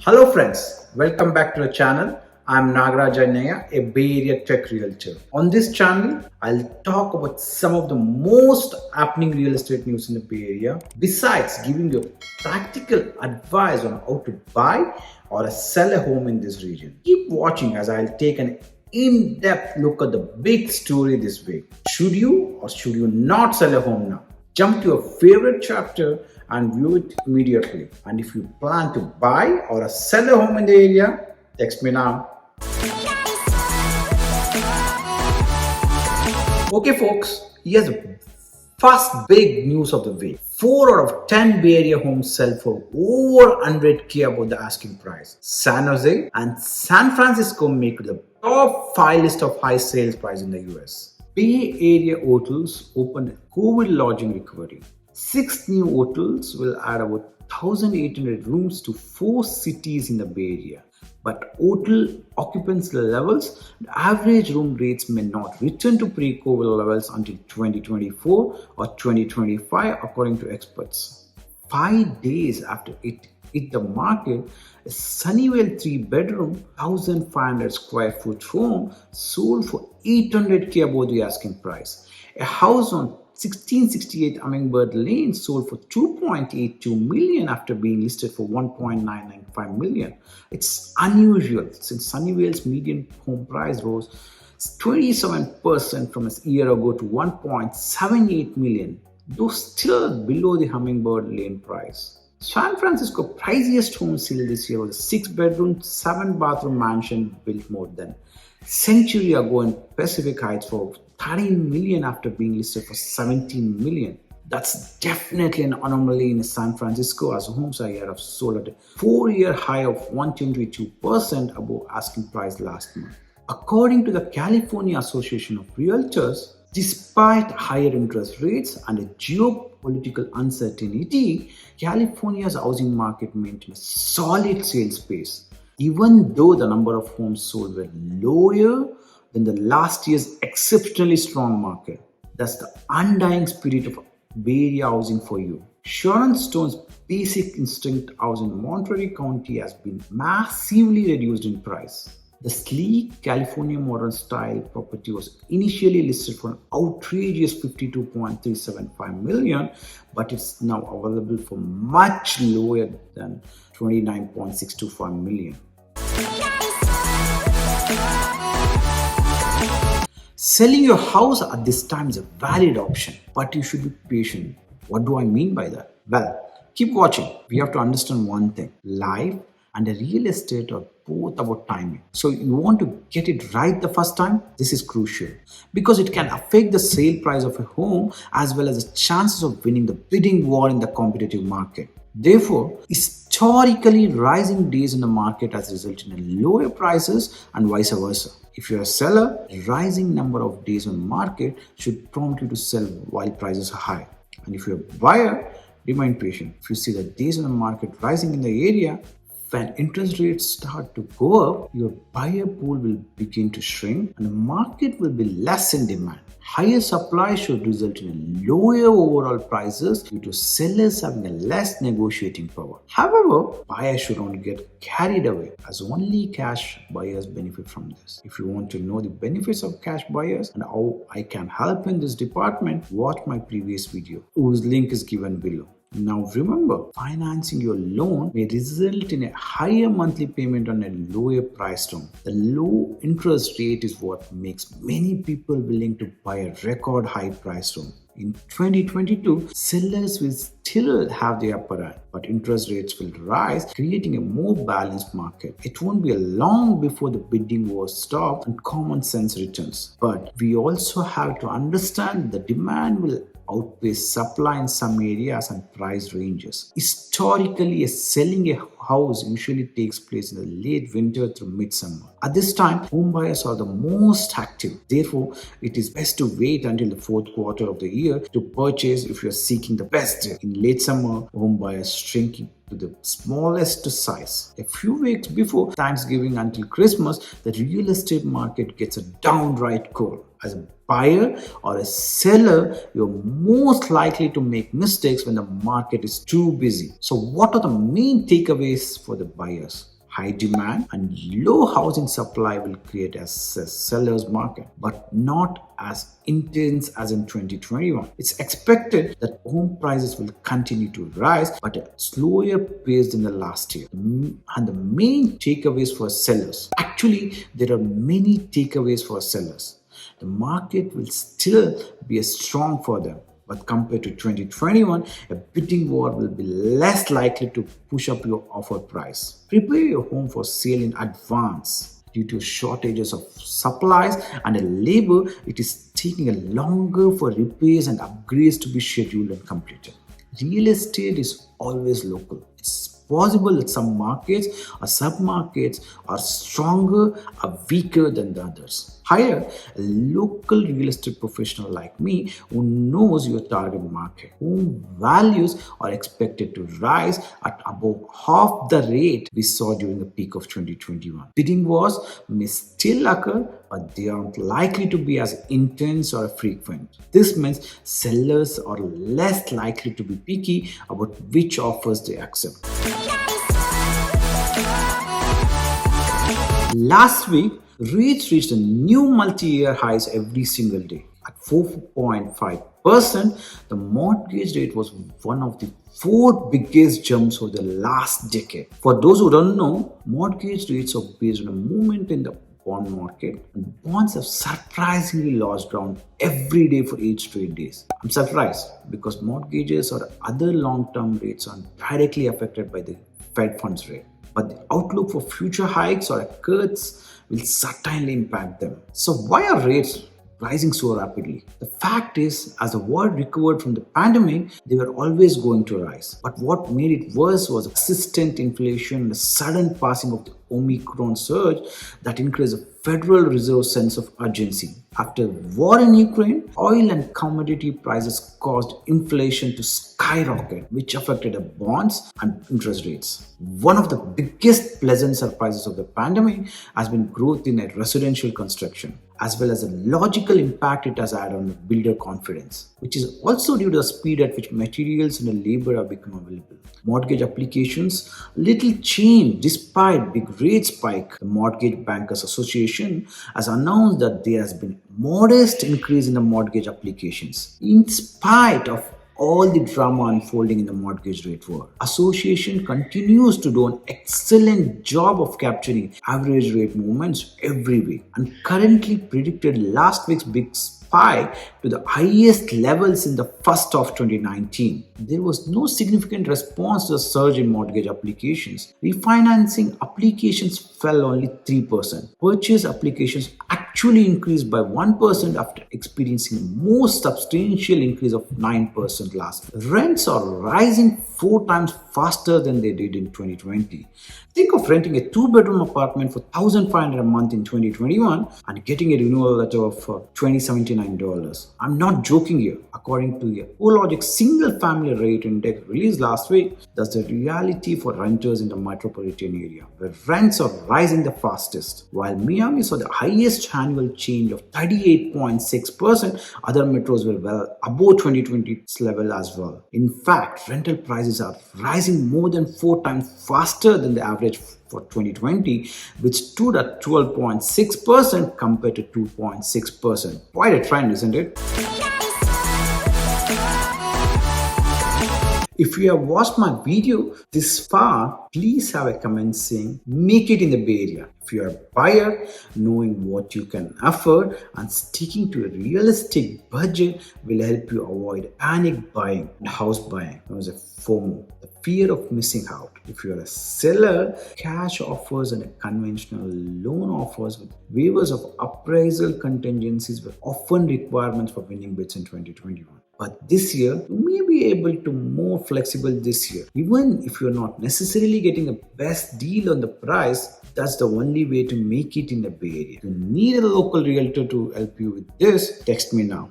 Hello friends, welcome back to the channel. I'm Nagaraj Annaya, a Bay Area tech realtor. On this channel, I'll talk about some of the most happening real estate news in the Bay Area, besides giving you practical advice on how to buy or sell a home in this region. Keep watching as I'll take an in-depth look at the big story this week. Should you or should you not sell a home now? Jump to your favorite chapter and view it immediately. And if you plan to buy or sell a home in the area, text me now. Okay, folks, here's the first big news of the week. 4 out of 10 Bay Area homes sell for over 100K above the asking price. San Jose and San Francisco make the top 5 list of high sales price in the US. Bay Area hotels opened COVID lodging recovery. 6 new hotels will add about 1,800 rooms to 4 cities in the Bay Area. But hotel occupancy levels, the average room rates may not return to pre-COVID levels until 2024 or 2025, according to experts. 5 days after it hit the market, a Sunnyvale 3-bedroom, 1,500 square foot home sold for 800K above the asking price. A house on 1668 Hummingbird Lane sold for 2.82 million after being listed for 1.995 million. It's unusual since Sunnyvale's median home price rose 27% from a year ago to 1.78 million, though still below the Hummingbird Lane price. San Francisco priciest home sale this year was a 6-bedroom, 7-bathroom mansion built more than a century ago in Pacific Heights for 13 million after being listed for 17 million. That's definitely an anomaly in San Francisco, as homes are here have sold at a 4-year high of 122% above asking price last month. According to the California Association of Realtors, despite higher interest rates and a geopolitical uncertainty, California's housing market maintained a solid sales pace, even though the number of homes sold were lower than the last year's exceptionally strong market. That's the undying spirit of Bay Area housing for you. Sharon Stone's Basic Instinct house in Monterey County has been massively reduced in price. The sleek California modern style property was initially listed for an outrageous $52.375 million, but it's now available for much lower than $29.625 million. Selling your house at this time is a valid option, but you should be patient. What do I mean by that? Well, keep watching. We have to understand one thing. Life and real estate are both about timing. So you want to get it right the first time? This is crucial because it can affect the sale price of a home as well as the chances of winning the bidding war in the competitive market. Therefore, historically rising days in the market has resulted in lower prices and vice versa. If you're a seller, a rising number of days on market should prompt you to sell while prices are high. And if you're a buyer, remain patient. If you see the days on the market rising in the area, when interest rates start to go up, your buyer pool will begin to shrink and the market will be less in demand. Higher supply should result in lower overall prices due to sellers having a less negotiating power. However, buyers should not get carried away as only cash buyers benefit from this. If you want to know the benefits of cash buyers and how I can help in this department, watch my previous video, whose link is given below. Now remember, financing your loan may result in a higher monthly payment on a lower priced home. The low interest rate is what makes many people willing to buy a record high priced home. In 2022, sellers will still have the upper hand, but interest rates will rise, creating a more balanced market. It won't be long before the bidding war stops and common sense returns. But we also have to understand the demand will outpace supply in some areas and price ranges. Historically, selling a house usually takes place in the late winter through midsummer. At this time, home buyers are the most active. Therefore, it is best to wait until the 4th quarter of the year to purchase if you are seeking the best deal. In late summer, home buyers shrinking to the smallest size. A few weeks before Thanksgiving until Christmas, the real estate market gets a downright cold. As a buyer or a seller, you're most likely to make mistakes when the market is too busy. So what are the main takeaways for the buyers? High demand and low housing supply will create a seller's market, but not as intense as in 2021. It's expected that home prices will continue to rise, but at a slower pace than the last year. And the main takeaways for sellers. Actually, there are many takeaways for sellers. The market will still be strong for them. But compared to 2021, a bidding war will be less likely to push up your offer price. Prepare your home for sale in advance. Due to shortages of supplies and labor, it is taking a longer for repairs and upgrades to be scheduled and completed. Real estate is always local. It's possible that some markets or sub-markets are stronger or weaker than the others. Hire a local real estate professional like me who knows your target market. Home values are expected to rise at about half the rate we saw during the peak of 2021. Bidding wars may still occur, but they aren't likely to be as intense or frequent. This means sellers are less likely to be picky about which offers they accept. Last week, rates reached a new multi-year highs every single day. At 4.5%, the mortgage rate was one of the four biggest jumps over the last decade. For those who don't know, mortgage rates are based on a movement in the bond market, and bonds have surprisingly lost ground every day for 8 straight days. I'm surprised because mortgages or other long-term rates are directly affected by the Fed funds rate. But the outlook for future hikes or cuts will certainly impact them. So why are rates rising so rapidly? The fact is, as the world recovered from the pandemic, they were always going to rise. But what made it worse was persistent inflation and the sudden passing of the Omicron surge that increased the Federal Reserve's sense of urgency. After war in Ukraine, oil and commodity prices caused inflation to skyrocket, which affected the bonds and interest rates. One of the biggest pleasant surprises of the pandemic has been growth in residential construction, as well as the logical impact it has had on builder confidence, which is also due to the speed at which materials and labor have become available. Mortgage applications little change despite big rate spike. The Mortgage Bankers Association has announced that there has been modest increase in the mortgage applications in spite of all the drama unfolding in the mortgage rate war. Association continues to do an excellent job of capturing average rate movements every week and currently predicted last week's big spike to the highest levels in the first half of 2019. There was no significant response to the surge in mortgage applications. Refinancing applications fell only 3%. Purchase applications actually increased by 1% after experiencing a more substantial increase of 9% last year. Rents are rising 4 times faster than they did in 2020. Think of renting a 2-bedroom apartment for $1,500 a month in 2021 and getting a renewal letter of $2,079. I'm not joking here. According to a CoreLogic single family rate index released last week, that's the reality for renters in the metropolitan area, where rents are rising the fastest. While Miami saw the highest annual change of 38.6%, other metros were well above 2020's level as well. In fact, rental prices are rising more than 4 times faster than the average for 2020, which stood at 12.6% compared to 2.6%. Quite a trend, isn't it? If you have watched my video this far, please have a comment saying make it in the Bay Area. If you are a buyer, knowing what you can afford and sticking to a realistic budget will help you avoid panic buying and house buying. There was a FOMO, the fear of missing out. If you are a seller, cash offers and conventional loan offers with waivers of appraisal contingencies were often requirements for winning bids in 2021. But this year, you may be able to more flexible this year. Even if you're not necessarily getting the best deal on the price, that's the only way to make it in the Bay Area. If you need a local realtor to help you with this, text me now.